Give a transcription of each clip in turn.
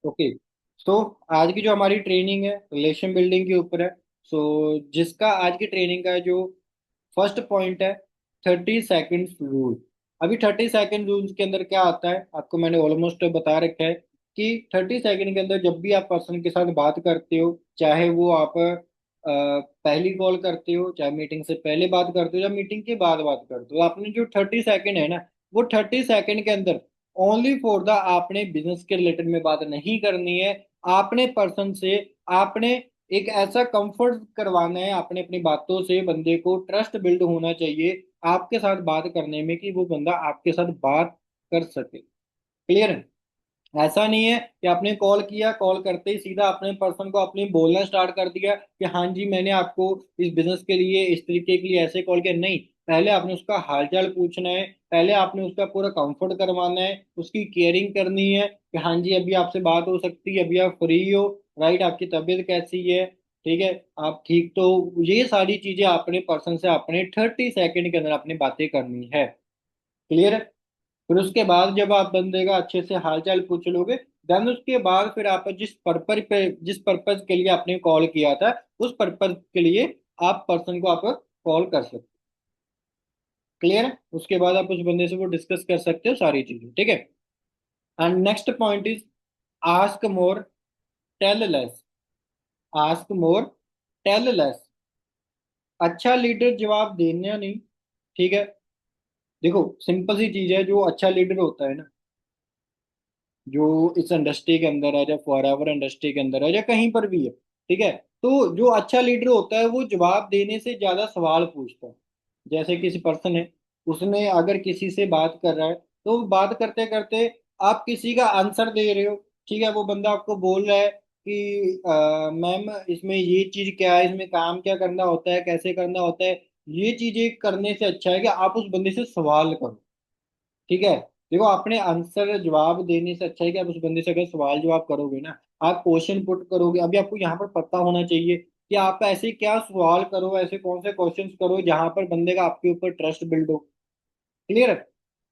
Okay. सो आज की जो हमारी ट्रेनिंग है रिलेशन बिल्डिंग के ऊपर है। सो जिसका आज की ट्रेनिंग का जो फर्स्ट पॉइंट है 30 सेकेंड्स रूल। अभी 30 सेकेंड रूल के अंदर क्या आता है आपको मैंने ऑलमोस्ट बता रखा है कि 30 सेकेंड के अंदर जब भी आप पर्सन के साथ बात करते हो, चाहे वो आप पहली कॉल करते हो, चाहे मीटिंग से पहले बात करते हो या मीटिंग के बाद बात करते हो, आपने जो 30 सेकेंड है ना, वो 30 सेकेंड के अंदर ओनली फॉर द आपने बिजनेस के रिलेटेड में बात नहीं करनी है। आपने पर्सन से आपने एक ऐसा कंफर्ट करवाना है, आपने अपनी बातों से बंदे को ट्रस्ट बिल्ड होना चाहिए आपके साथ बात करने में, कि वो बंदा आपके साथ बात कर सके। क्लियर है? ऐसा नहीं है कि आपने कॉल किया, कॉल करते ही सीधा अपने पर्सन को अपनी बोलना स्टार्ट कर दिया कि हाँ जी मैंने आपको इस बिजनेस के लिए इस तरीके के लिए ऐसे कॉल किया। नहीं, पहले आपने उसका हालचाल पूछना है, पहले आपने उसका पूरा कंफर्ट करवाना है, उसकी केयरिंग करनी है कि हाँ जी अभी आपसे बात हो सकती है, अभी आप फ्री हो, राइट, आपकी तबीयत कैसी है, ठीक है, आप ठीक तो। ये सारी चीजें अपने पर्सन से अपने 30 सेकेंड के अंदर अपनी बातें करनी है। क्लियर है? फिर उसके बाद जब आप बंदे का अच्छे से हालचाल पूछ लोगे, देन उसके बाद फिर आप जिस पर्पज के लिए आपने कॉल किया था, उस पर्पज के लिए आप पर्सन को आप कॉल कर सकते हो। क्लियर है? उसके बाद आप उस बंदे से वो डिस्कस कर सकते हो सारी चीजें, ठीक है। And next point is ask more tell less. Ask more tell less. अच्छा लीडर जवाब देना नहीं, ठीक है। देखो सिंपल सी चीज है, जो अच्छा लीडर होता है ना, जो इस इंडस्ट्री के अंदर है या फॉर एवर इंडस्ट्री के अंदर है या कहीं पर भी है, ठीक है, तो जो अच्छा लीडर होता है वो जवाब देने से ज्यादा सवाल पूछता है। जैसे किसी पर्सन है, उसने अगर किसी से बात कर रहा है, तो बात करते करते आप किसी का आंसर दे रहे हो, ठीक है, वो बंदा आपको बोल रहा है कि मैम इसमें ये चीज क्या है, इसमें काम क्या करना होता है, कैसे करना होता है, ये चीजें करने से अच्छा है कि आप उस बंदे से सवाल करो। ठीक है, देखो अपने आंसर जवाब देने से अच्छा है कि आप उस बंदे से अगर सवाल जवाब करोगे ना, आप क्वेश्चन पुट करोगे, अभी आपको यहाँ पर पता होना चाहिए कि आप ऐसे क्या सवाल करो, ऐसे कौन से क्वेश्चंस करो जहां पर बंदे का आपके ऊपर ट्रस्ट बिल्ड हो। क्लियर है?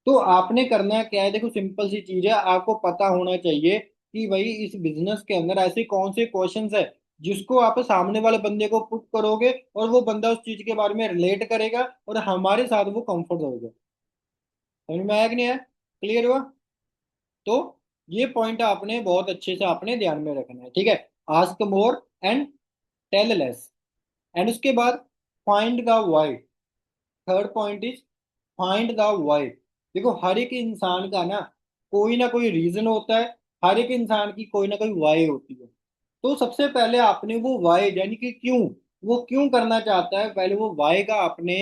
तो आपने करना क्या है, देखो सिंपल सी चीज है, आपको पता होना चाहिए कि भाई इस बिजनेस के अंदर ऐसे कौन से क्वेश्चंस है जिसको आप सामने वाले बंदे को पुट करोगे और वो बंदा उस चीज के बारे में रिलेट करेगा और हमारे साथ वो कंफर्ट होगा। समझ में आया कि नहीं आया? क्लियर हुआ? तो ये पॉइंट आपने बहुत अच्छे से आपने ध्यान में रखना है, ठीक है। Ask more and tell less. And उसके बाद find the why. Third point is find the why. देखो हर एक इंसान का ना कोई रीजन होता है, हर एक इंसान की कोई ना कोई वाई होती है। तो सबसे पहले आपने वो वाई यानी कि क्यों, वो क्यों करना चाहता है, पहले वो वाई का आपने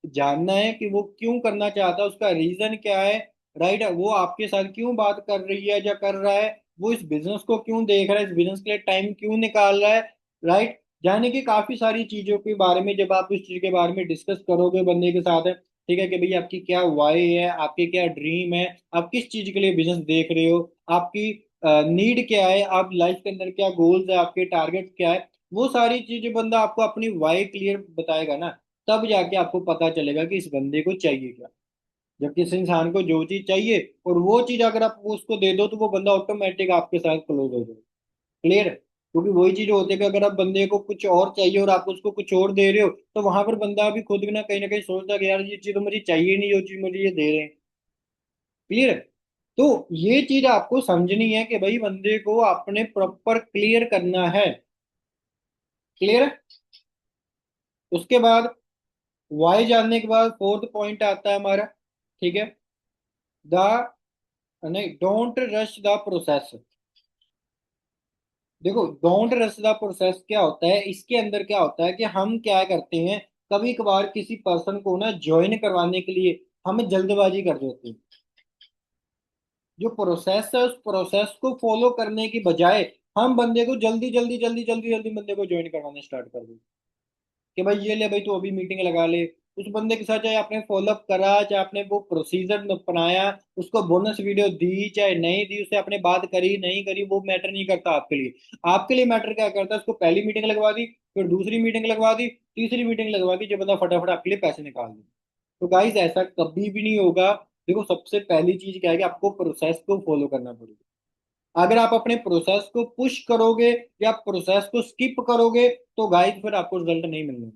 जानना है कि वो क्यों करना चाहता है, उसका रीजन क्या है, राइट, वो आपके साथ क्यों बात कर रही है या कर रहा है, वो इस बिजनेस को क्यों देख रहा है, इस बिजनेस के लिए टाइम क्यों निकाल रहा है, राइट। यानी कि काफी सारी चीजों के बारे में जब आप इस चीज के बारे में डिस्कस करोगे बंदे के साथ, ठीक है, कि भाई आपकी क्या वाई है, आपके क्या ड्रीम है, आप किस चीज के लिए बिजनेस देख रहे हो, आपकी नीड क्या है, आप लाइफ के अंदर क्या गोल्स है, आपके टारगेट क्या है, वो सारी चीजें बंदा आपको अपनी वाई क्लियर बताएगा ना, तब जाके आपको पता चलेगा कि इस बंदे को चाहिए क्या। जब किसी इंसान को जो चीज चाहिए और वो चीज अगर आप उसको दे दो, तो वो बंदा ऑटोमेटिक आपके साथ क्लोज हो जाएगा। क्लियर? क्योंकि वही चीज होती है कि अगर आप बंदे को कुछ और चाहिए और आप उसको कुछ और दे रहे हो, तो वहां पर बंदा भी खुद भी ना कहीं सोचता है कि यार ये चीज तो मुझे चाहिए नहीं, जो चीज मुझे ये दे रहे हैं। क्लियर? तो ये चीज आपको समझनी है कि भाई बंदे को आपने प्रॉपर क्लियर करना है। क्लियर? उसके बाद वाई जानने के बाद फोर्थ पॉइंट आता है हमारा, ठीक है, द नहीं, डोंट रश द प्रोसेस। देखो डोंट रश द प्रोसेस क्या होता है, इसके अंदर क्या होता है कि हम क्या करते हैं, कभी कभार किसी पर्सन को ना ज्वाइन करवाने के लिए हम जल्दबाजी कर देते हैं। जो प्रोसेस है उस प्रोसेस को फॉलो करने की बजाय हम बंदे को जल्दी जल्दी जल्दी जल्दी जल्दी बंदे को ज्वाइन करवाना स्टार्ट कर देते हैं कि भाई ये ले भाई तू अभी मीटिंग लगा ले। उस बंदे के साथ चाहे आपने फॉलोअप करा, चाहे आपने वो प्रोसीजर अपनाया, उसको बोनस वीडियो दी चाहे नहीं दी, उससे आपने बात करी नहीं करी, वो मैटर नहीं करता आपके लिए। आपके लिए मैटर क्या करता है, उसको पहली मीटिंग लगवा दी, फिर दूसरी मीटिंग लगवा दी, तीसरी मीटिंग लगवा दी, जो बंदा फटाफट आपके लिए पैसे निकाल दे। तो गाइस ऐसा कभी भी नहीं होगा। देखो सबसे पहली चीज क्या है कि आपको प्रोसेस को फॉलो करना पड़ेगा। अगर आप अपने प्रोसेस को पुश करोगे या प्रोसेस को स्किप करोगे तो गाइस फिर आपको रिजल्ट नहीं मिलने।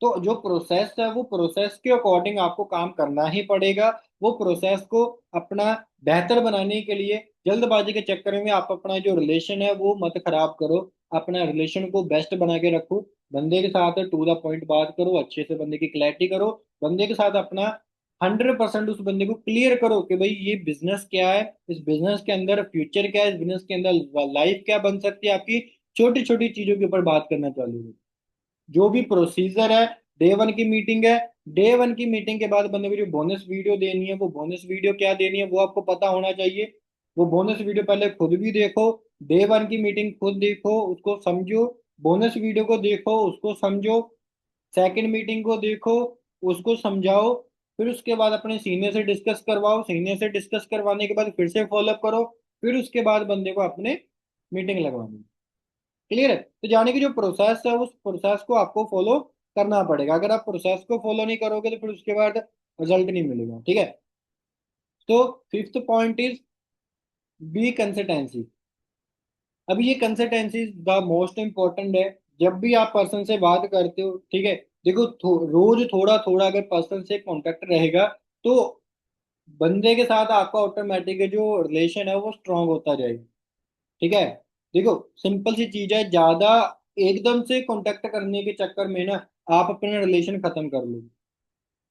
तो जो प्रोसेस है वो प्रोसेस के अकॉर्डिंग आपको काम करना ही पड़ेगा। वो प्रोसेस को अपना बेहतर बनाने के लिए जल्दबाजी के चक्कर में आप अपना जो रिलेशन है वो मत खराब करो। अपना रिलेशन को बेस्ट बना के रखो। बंदे के साथ टू द पॉइंट बात करो, अच्छे से बंदे की क्लैरिटी करो। बंदे के साथ अपना 100% उस बंदे को क्लियर करो कि भाई ये बिजनेस क्या है, इस बिजनेस के अंदर फ्यूचर क्या है, इस बिजनेस के अंदर लाइफ क्या बन सकती है आपकी। छोटी छोटी चीजों के ऊपर बात करना चालू करो। जो भी प्रोसीजर है, डे वन की मीटिंग है, डे वन की मीटिंग के बाद बंदे को जो बोनस वीडियो देनी है वो बोनस वीडियो क्या देनी है वो आपको पता होना चाहिए। वो बोनस वीडियो पहले खुद भी देखो। डे वन की मीटिंग खुद देखो, उसको समझो। बोनस वीडियो को देखो, उसको समझो। सेकंड मीटिंग को देखो, उसको समझाओ। फिर उसके बाद अपने सीनियर से डिस्कस करवाओ, सीनियर से डिस्कस करवाने के बाद फिर से फॉलोअप करो। फिर उसके बाद बंदे को अपने मीटिंग लगवानी। क्लियर है? तो जाने की जो प्रोसेस है उस प्रोसेस को आपको फॉलो करना पड़ेगा। अगर आप प्रोसेस को फॉलो नहीं करोगे तो फिर उसके बाद रिजल्ट नहीं मिलेगा। ठीक है? तो fifth point is B consistency. अभी ये कंसिस्टेंसी द मोस्ट इंपॉर्टेंट है। जब भी आप पर्सन से बात करते हो, ठीक है, देखो रोज थोड़ा थोड़ा अगर पर्सन से कांटेक्ट रहेगा तो बंदे के साथ आपका ऑटोमेटिक जो रिलेशन है वो स्ट्रांग होता जाएगा। ठीक है? देखो, सिंपल सी चीज है, ज्यादा एकदम से कांटेक्ट करने के चक्कर में ना आप अपना रिलेशन खत्म कर लो।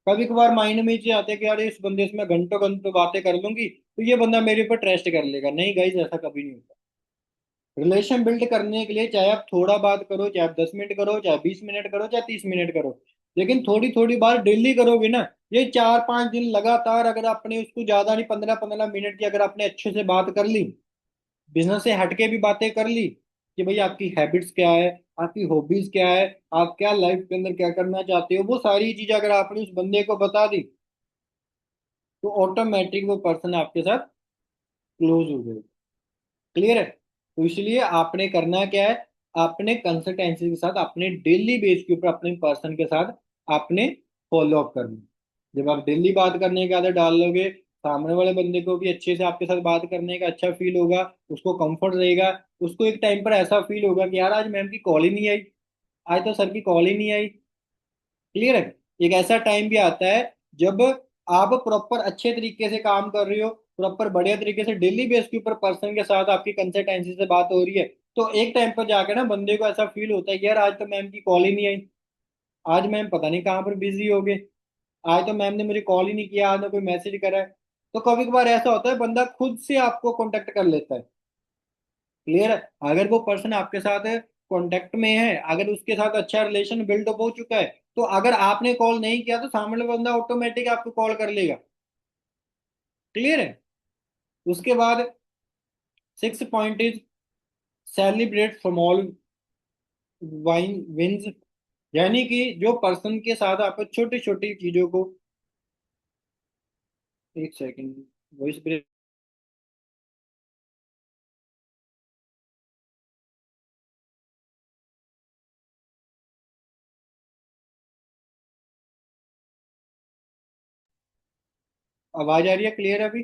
कभी कभार माइंड में ये आते हैं कि यार इस बंदे से मैं घंटों घंटों बातें कर लूंगी तो ये बंदा मेरे ऊपर ट्रस्ट कर लेगा। नहीं गाइज, ऐसा कभी नहीं होता। रिलेशन बिल्ड करने के लिए चाहे आप थोड़ा बात करो, चाहे आप 10 मिनट करो, चाहे 20 मिनट करो, चाहे 30 मिनट करो, लेकिन थोड़ी थोड़ी बार डेली करोगे ना। ये 4-5 दिन लगातार अगर आपने उसको ज्यादा नहीं, 15-15 मिनट की अगर आपने अच्छे से बात कर ली, बिजनेस से हटके भी बातें कर ली कि भाई आपकी हैबिट्स क्या है, आपकी हॉबीज क्या है, आप क्या लाइफ के अंदर क्या करना चाहते हो, वो सारी चीजें अगर आपने उस बंदे को बता दी तो ऑटोमेटिक वो पर्सन आपके साथ क्लोज हो जाएगा। क्लियर है? तो इसलिए आपने करना क्या है, आपने कंसल्टेंसी के साथ अपने डेली बेस के ऊपर अपने पर्सन के साथ आपने फॉलो अप करना। जब आप डेली बात करने की आदत डाल लोगे, सामने वाले बंदे को भी अच्छे से आपके साथ बात करने का अच्छा फील होगा, उसको कंफर्ट रहेगा। उसको एक टाइम पर ऐसा फील होगा कि यार आज मैम की कॉल ही नहीं आई, आज तो सर की कॉल ही नहीं आई। क्लियर है? एक ऐसा टाइम भी आता है जब आप प्रॉपर अच्छे तरीके से काम कर रहे हो, प्रॉपर बढ़िया तरीके से डेली बेस के ऊपर पर्सन के साथ आपकी कंसिस्टेंसी से बात हो रही है, तो एक टाइम पर जाकर ना बंदे को ऐसा फील होता है कि यार आज तो मैम की कॉल ही नहीं आई, आज मैम पता नहीं कहाँ पर बिजी हो गए, आज तो मैम ने मुझे कॉल ही नहीं किया, आज ना कोई मैसेज करा है। तो कभी कभार ऐसा होता है बंदा खुद से आपको कांटेक्ट कर लेता है। क्लियर है? अगर वो पर्सन आपके साथ कांटेक्ट में है, अगर उसके साथ अच्छा रिलेशन बिल्ड हो चुका है, तो अगर आपने कॉल नहीं किया तो सामने वाला बंदा ऑटोमेटिक आपको कॉल कर लेगा। क्लियर है? उसके बाद six point is celebrate small win wins. यानी कि जो पर्सन के साथ आप छोटी छोटी चीजों को, एक सेकंड, वॉइस ब्रेक, आवाज आ रही है क्लियर अभी?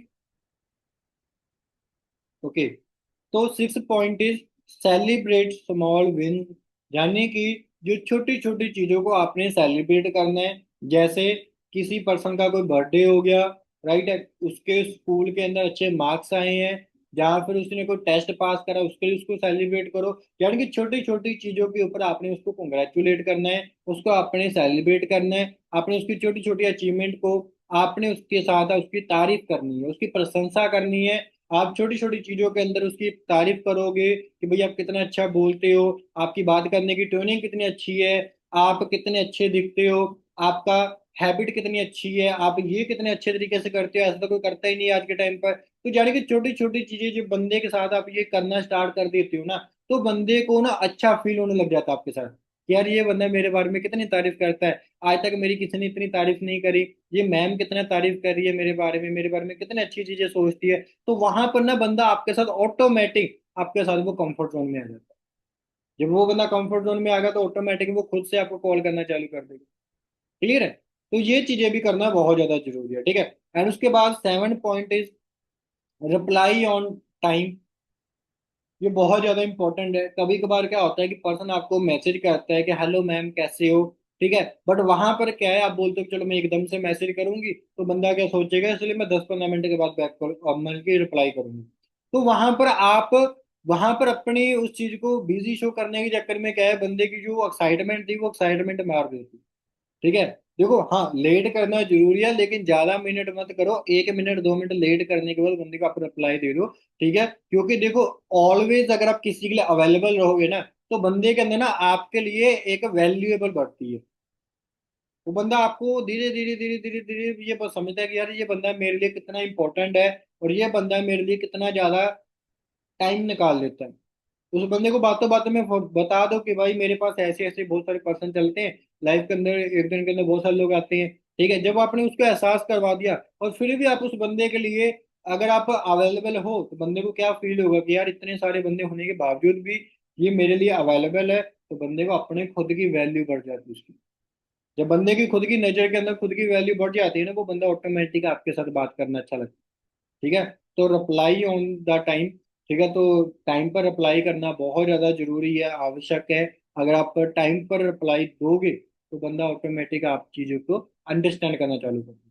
ओके। तो six point is celebrate small win. यानी कि जो छोटी छोटी चीजों को आपने सेलिब्रेट करना है। जैसे किसी पर्सन का कोई बर्थडे हो गया, राइट है, उसके स्कूल के अंदर अच्छे मार्क्स आए हैं, या फिर उसने कोई टेस्ट पास करा उसके लिए उसको सेलिब्रेट करो। यानी कि छोटी छोटी चीजों के ऊपर आपने उसको कंग्रेचुलेट करना है, उसको आपने सेलिब्रेट करना है। आपने उसकी छोटी छोटी अचीवमेंट को आपने उसके साथ उसकी तारीफ करनी है, उसकी प्रशंसा करनी है। आप छोटी छोटी चीजों के अंदर उसकी तारीफ करोगे कि भाई आप कितना अच्छा बोलते हो, आपकी बात करने की टोनिंग कितनी अच्छी है, आप कितने अच्छे दिखते हो, आपका हैबिट कितनी अच्छी है, आप ये कितने अच्छे तरीके से करते हो, ऐसा तो कोई करता ही नहीं है आज के टाइम पर। तो जाने कि छोटी छोटी चीजें जो बंदे के साथ आप ये करना स्टार्ट कर देते हो ना, तो बंदे को ना अच्छा फील होने लग जाता है आपके साथ कि यार ये बंदा मेरे बारे में कितनी तारीफ करता है, आज तक मेरी किसी ने इतनी तारीफ नहीं करी। ये मैम कितना तारीफ कर रही है मेरे बारे में कितनी अच्छी चीजें सोचती है। तो वहां पर ना बंदा आपके साथ ऑटोमेटिक आपके साथ वो कंफर्ट जोन में आ जाता है। जब वो बंदा कंफर्ट जोन में आ गया तो ऑटोमेटिक वो खुद से आपको कॉल करना चालू कर देगा। क्लियर है? तो ये चीजें भी करना बहुत ज्यादा जरूरी है। ठीक है? एंड उसके बाद seven point is reply on time. ये बहुत ज्यादा इंपॉर्टेंट है। कभी कभार क्या होता है कि पर्सन आपको मैसेज करता है कि हेलो मैम कैसे हो, ठीक है, बट वहां पर क्या है, आप बोलते हो कि चलो मैं एकदम से मैसेज करूंगी तो बंदा क्या सोचेगा, इसलिए मैं 10-15 मिनट के बाद बैक कर मतलब कि रिप्लाई करूंगी। तो वहां पर अपनी उस चीज को बिजी शो करने के चक्कर में क्या है, बंदे की जो एक्साइटमेंट थी वो एक्साइटमेंट मार देती। ठीक है, देखो हाँ लेट करना जरूरी है, लेकिन ज्यादा मिनट मत करो, 1 मिनट 2 मिनट लेट करने के बाद बंदे को आप रिप्लाई दे दो। ठीक है, क्योंकि देखो ऑलवेज अगर आप किसी के लिए अवेलेबल रहोगे ना, तो बंदे के अंदर ना आपके लिए एक वैल्यूएबल बढ़ती है। वो बंदा आपको धीरे धीरे धीरे धीरे धीरे ये बस समझता है कि यार ये बंदा मेरे लिए कितना इंपॉर्टेंट है, और ये बंदा मेरे लिए कितना ज्यादा टाइम निकाल लेता है। उस बंदे को बातों बातों में बता दो कि भाई मेरे पास ऐसे ऐसे बहुत सारे पर्सन चलते हैं लाइफ के अंदर, एक दिन के अंदर बहुत सारे लोग आते हैं। ठीक है, जब आपने उसको एहसास करवा दिया और फिर भी आप उस बंदे के लिए अगर आप अवेलेबल हो, तो बंदे को क्या फील होगा कि यार इतने सारे बंदे होने के बावजूद भी ये मेरे लिए अवेलेबल है, तो बंदे को अपने खुद की वैल्यू बढ़ जाती है उसकी। जब बंदे की खुद की नजर के अंदर खुद की वैल्यू बढ़ जाती है ना, वो बंदा ऑटोमेटिक आपके साथ बात करना अच्छा लगता है। ठीक है, तो रिप्लाई ऑन द टाइम। ठीक है, तो टाइम पर रिप्लाई करना बहुत ज़्यादा जरूरी है, आवश्यक है। अगर आप टाइम पर रिप्लाई दोगे तो बंदा ऑटोमेटिक आप चीज़ों को अंडरस्टैंड करना चालू कर देगा।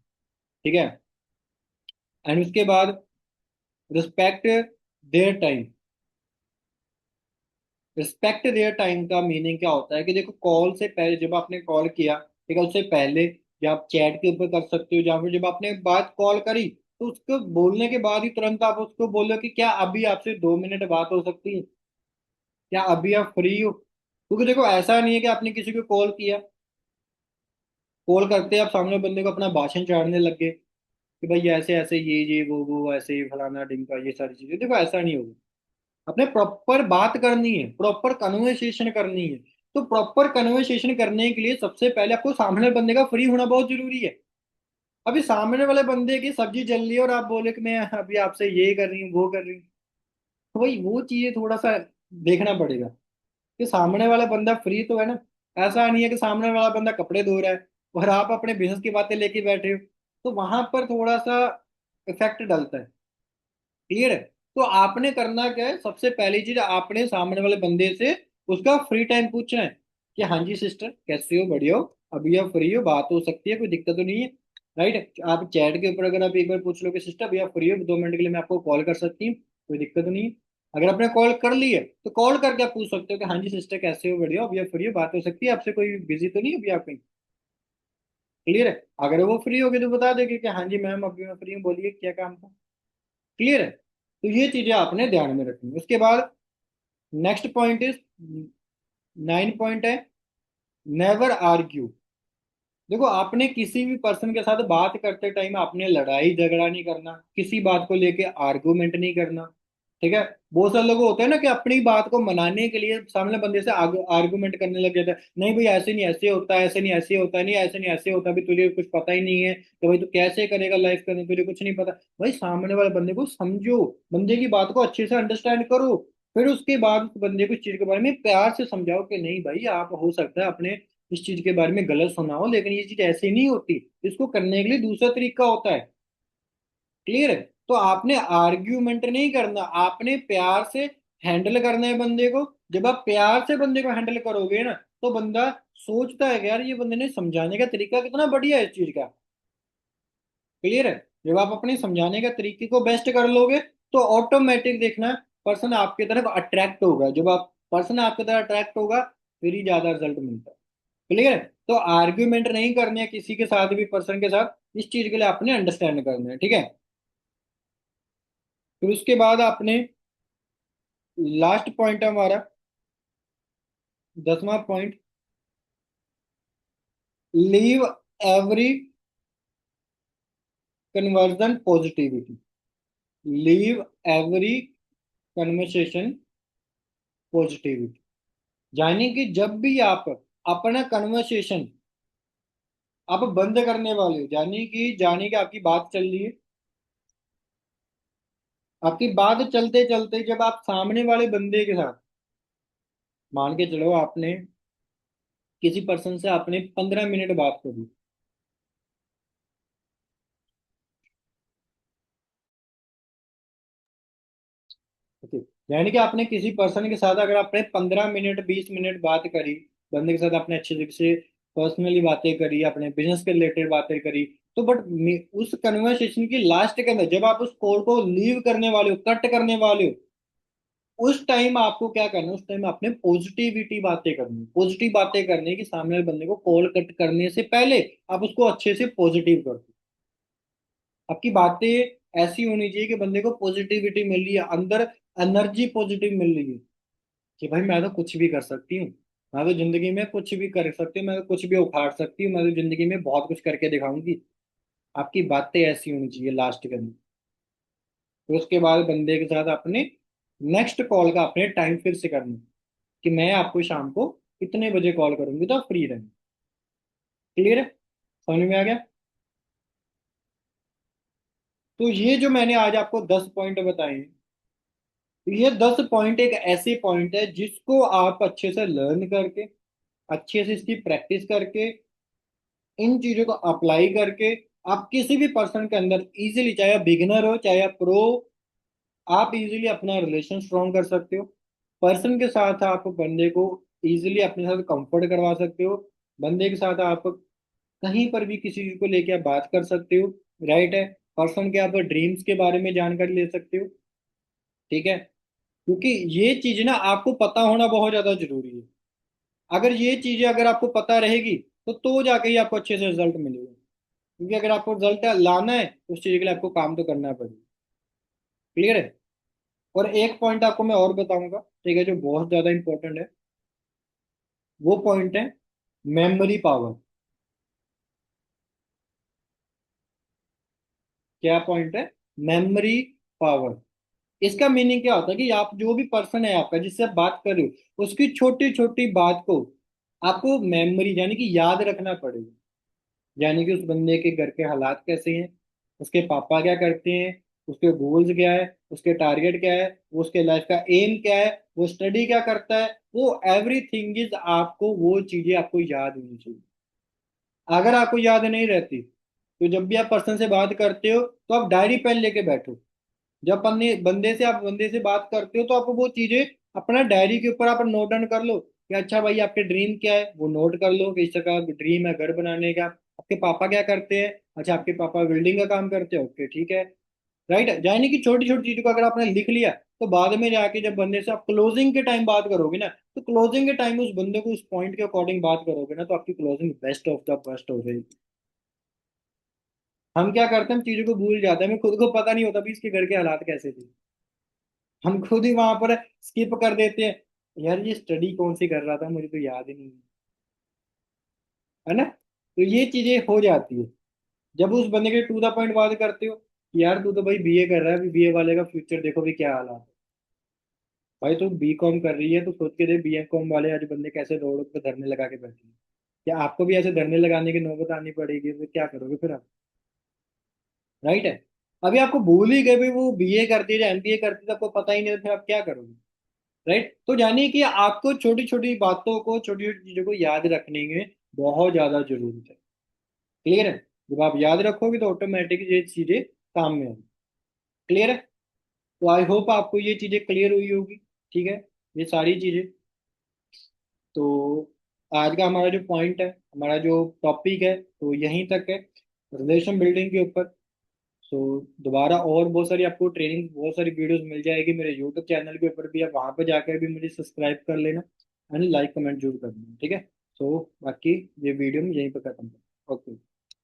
ठीक है, एंड उसके बाद respect their time. Respect their time का मीनिंग क्या होता है कि देखो कॉल से पहले जब आपने कॉल किया, ठीक है, उससे पहले या आप चैट के ऊपर कर सकते हो, या फिर जब आपने बात कॉल करी तो उसको बोलने के बाद ही तुरंत आप उसको बोलो कि क्या अभी आपसे 2 मिनट बात हो सकती है, क्या अभी आप फ्री हो। क्योंकि देखो ऐसा नहीं है कि आपने किसी को कॉल किया, कॉल करते आप सामने बंदे को अपना भाषण चाड़ने लग गए कि भाई ऐसे ऐसे ये वो ऐसे फलाना ढिमका ये सारी चीजें, देखो ऐसा नहीं होगा। अपने प्रॉपर बात करनी है, प्रॉपर कन्वर्सेशन करनी है। तो प्रॉपर कन्वर्सेशन करने के लिए सबसे पहले आपको सामने वाले बंदे का फ्री होना बहुत जरूरी है। अभी सामने वाले बंदे की सब्जी जल रही है और आप बोले कि मैं अभी आपसे ये कर रही हूँ वो कर रही हूँ, तो भाई वो चीजें थोड़ा सा देखना पड़ेगा कि सामने वाला बंदा फ्री तो है ना। ऐसा नहीं है कि सामने वाला बंदा कपड़े धो रहा है और आप अपने बिजनेस की बातें लेके बैठे हो, तो वहां पर थोड़ा सा इफेक्ट डलता है। क्लियर है, तो आपने करना क्या है, सबसे पहली चीज आपने सामने वाले बंदे से उसका फ्री टाइम पूछना है कि हाँ जी सिस्टर कैसे हो, बढ़िया हो, अभी आप फ्री हो, बात हो सकती है, कोई दिक्कत तो नहीं है। राइट, आप चैट के ऊपर अगर आप एक बार पूछ लो कि सिस्टर अभी आप फ्री हो, 2 मिनट के लिए मैं आपको कॉल कर सकती हूँ, कोई दिक्कत तो नहीं है। अगर आपने कॉल कर ली है तो कॉल करके आप पूछ सकते हो कि हाँ जी सिस्टर कैसे हो, बढ़िया हो, अभी आप फ्री हो, बात हो सकती है आपसे, कोई बिजी तो नहीं है अभी आप कहीं। क्लियर है, अगर वो फ्री होगी तो बता देगी कि हाँ जी मैम अभी मैं फ्री हूँ, बोलिए क्या काम था। क्लियर है, तो ये चीजें आपने ध्यान में रखनी है। उसके बाद नेक्स्ट पॉइंट इज 9 पॉइंट है, नेवर आर्ग्यू। देखो आपने किसी भी पर्सन के साथ बात करते टाइम आपने लड़ाई झगड़ा नहीं करना, किसी बात को लेके आर्गुमेंट नहीं करना। ठीक है, बहुत सारे लोग होते हैं ना कि अपनी बात को मनाने के लिए सामने बंदे से आर्गुमेंट करने लग जाते हैं, नहीं भाई ऐसे नहीं ऐसे होता है, ऐसे नहीं ऐसे होता है, नहीं ऐसे नहीं ऐसे होता, अभी तुझे कुछ पता ही नहीं है तो भाई तू कैसे करेगा लाइफ करने, तुझे कुछ नहीं पता। भाई सामने वाले बंदे को समझो, बंदे की बात को अच्छे से अंडरस्टैंड करो, फिर उसके बाद उस बंदे को इस चीज के बारे में प्यार से समझाओ कि नहीं भाई आप हो सकता है अपने इस चीज के बारे में गलत सुना हो, लेकिन ये चीज ऐसी नहीं होती, इसको करने के लिए दूसरा तरीका होता है। क्लियर है, तो आपने आर्ग्यूमेंट नहीं करना, आपने प्यार से हैंडल करना है बंदे को। जब आप प्यार से बंदे को हैंडल करोगे ना, तो बंदा सोचता है कि यार ये बंदे ने समझाने का तरीका कितना बढ़िया है इस चीज का। क्लियर है, जब आप अपने समझाने का तरीके को बेस्ट कर लोगे तो ऑटोमेटिक देखना पर्सन आपकी तरफ अट्रैक्ट होगा, जब आप पर्सन आपकी तरफ अट्रैक्ट होगा फिर ही ज्यादा रिजल्ट मिलता है। क्लियर है, तो आर्ग्यूमेंट नहीं करने हैं किसी के साथ भी, पर्सन के साथ, इस चीज के लिए आपने अंडरस्टैंड करना है। ठीक है, फिर उसके बाद आपने लास्ट पॉइंट है हमारा 10वां point, leave every conversion positivity. Leave every conversation positivity, यानी कि जब भी आप अपना कन्वर्सेशन आप बंद करने वाले हो, यानी कि आपकी बात चल रही है, आपकी बात चलते चलते जब आप सामने वाले बंदे के साथ, मान के चलो आपने किसी पर्सन से आपने 15 मिनट बात करी, ओके, यानी कि आपने किसी पर्सन के साथ अगर आपने 15 मिनट 20 मिनट बात करी, बंदे के साथ आपने अच्छे से पर्सनली बातें करी, अपने बिजनेस के रिलेटेड बातें करी, तो बट उस कन्वर्सेशन की लास्ट के अंदर जब आप उस कॉल को लीव करने वाले हो, कट करने वाले हो, उस टाइम आपको क्या करना है, उस टाइम आपने पॉजिटिविटी बातें करनी, पॉजिटिव बातें करनी कि सामने वाले बंदे को कॉल कट करने से पहले आप उसको अच्छे से पॉजिटिव कर दो। आपकी बातें ऐसी होनी चाहिए कि बंदे को पॉजिटिविटी मिल रही है अंदर, एनर्जी पॉजिटिव मिल रही है कि भाई मैं तो कुछ भी कर सकती हूँ, मैं तो जिंदगी में कुछ भी कर सकती हूँ, मैं तो कुछ भी उखाड़ सकती हूँ, मैं तो जिंदगी में बहुत कुछ करके दिखाऊंगी। आपकी बातें ऐसी होनी चाहिए लास्ट के अंदर। तो उसके बाद बंदे के साथ अपने नेक्स्ट कॉल का अपने टाइम फिर से करना कि मैं आपको शाम को इतने बजे कॉल करूंगी तो आप फ्री रहें। क्लियर है? समझ में आ गया? तो ये जो मैंने आज आपको 10 पॉइंट बताए हैं, तो ये 10 पॉइंट एक ऐसे पॉइंट है जिसको आप अच्छे से लर्न करके, अच्छे से इसकी प्रैक्टिस करके, इन चीजों को अप्लाई करके आप किसी भी पर्सन के अंदर इजीली, चाहे आप बिगिनर हो चाहे आप प्रो, आप इजीली अपना रिलेशन स्ट्रॉन्ग कर सकते हो। पर्सन के साथ आप बंदे को इजीली अपने साथ कंफर्ट करवा सकते हो। बंदे के साथ आप कहीं पर भी किसी चीज को लेके आप बात कर सकते हो। राइट है? पर्सन के आप ड्रीम्स के बारे में जानकारी ले सकते हो। ठीक है? क्योंकि ये चीज ना आपको पता होना बहुत ज्यादा जरूरी है। अगर ये चीजें अगर आपको पता रहेगी तो जाके ही आपको अच्छे से रिजल्ट मिलेगा। क्योंकि अगर आपको रिजल्ट लाना है तो उस चीज के लिए आपको काम तो करना पड़ेगा। क्लियर है? और एक पॉइंट आपको मैं और बताऊंगा, ठीक है, जो बहुत ज्यादा इंपॉर्टेंट है। वो पॉइंट है मेमोरी पावर। क्या पॉइंट है? Memory power. इसका मीनिंग क्या होता है कि आप जो भी पर्सन है आपका जिससे आप बात कर रहे हो, उसकी छोटी छोटी बात को आपको मेमोरी यानी कि याद रखना पड़ेगा। यानी कि उस बंदे के घर के हालात कैसे हैं, उसके पापा क्या करते हैं, उसके गोल्स क्या है, उसके टारगेट क्या है, वो उसके लाइफ का एम क्या है, वो स्टडी क्या करता है, वो एवरीथिंग इज आपको वो चीजें आपको याद होनी चाहिए। अगर आपको याद नहीं रहती तो जब भी आप पर्सन से बात करते हो तो आप डायरी पेन लेके बैठो। जब बंदे बंदे से आप बंदे से बात करते हो तो आप वो चीजें अपना डायरी के ऊपर आप नोट डाउन कर लो कि अच्छा भाई आपके ड्रीम क्या है, वो नोट कर लो कि इस तरह का ड्रीम है घर बनाने का। आपके पापा क्या करते हैं, अच्छा आपके पापा बिल्डिंग का काम करते हैं, ओके ठीक है। राइट? यानी कि छोटी छोटी चीजों को अगर आपने लिख लिया तो बाद में जाके जब बंदे से आप क्लोजिंग के टाइम बात करोगे ना, तो क्लोजिंग के टाइम उस बंदे को उस पॉइंट के अकॉर्डिंग बात करोगे ना, तो आपकी closing best of the best हो जाएगी। हम क्या करते हैं, हम चीजों को भूल जाते हैं, हमें खुद को पता नहीं होता भी इसके घर के हालात कैसे थे। हम खुद ही वहां पर स्किप कर देते हैं, यार ये स्टडी कौन सी कर रहा था मुझे तो याद ही नहीं है ना। तो ये चीजें हो जाती है जब उस बंदे के टू द पॉइंट बात करते हो कि यार तू तो भाई बीए कर रहा है, अभी बीए वाले का फ्यूचर देखो भी क्या हालात है। भाई तू बी कॉम कर रही है तो सोच के देख बी एम कॉम वाले आज बंदे कैसे रोड पे धरने लगा के बैठे हैं। क्या आपको भी ऐसे धरने लगाने की नौबत आनी पड़ेगी तो क्या करोगे फिर आप? राइट है? अभी आपको भूल ही गए भाई वो बीए करती है एमबीए करती है, आपको पता ही नहीं है, फिर आप क्या करोगे? राइट? तो जानिए कि आपको छोटी छोटी बातों को, छोटी छोटी चीजों को याद रखने में बहुत ज्यादा जरूरत है। क्लियर है? जब आप याद रखोगे तो ऑटोमेटिक ये चीजें काम में आएंगी। क्लियर है? तो आई होप आपको ये चीजें क्लियर हुई होगी। ठीक है? ये सारी चीजें, तो आज का हमारा जो पॉइंट है, हमारा जो टॉपिक है तो यहीं तक है, रिलेशन बिल्डिंग के ऊपर। सो दोबारा और बहुत सारी आपको ट्रेनिंग, बहुत सारी वीडियोस मिल जाएगी मेरे यूट्यूब चैनल के ऊपर भी, आप वहां पर जाकर भी मुझे सब्सक्राइब कर लेना एंड लाइक कमेंट जरूर कर देना। ठीक है? सो बाकी ये वीडियो में यहीं पर खत्म। ओके।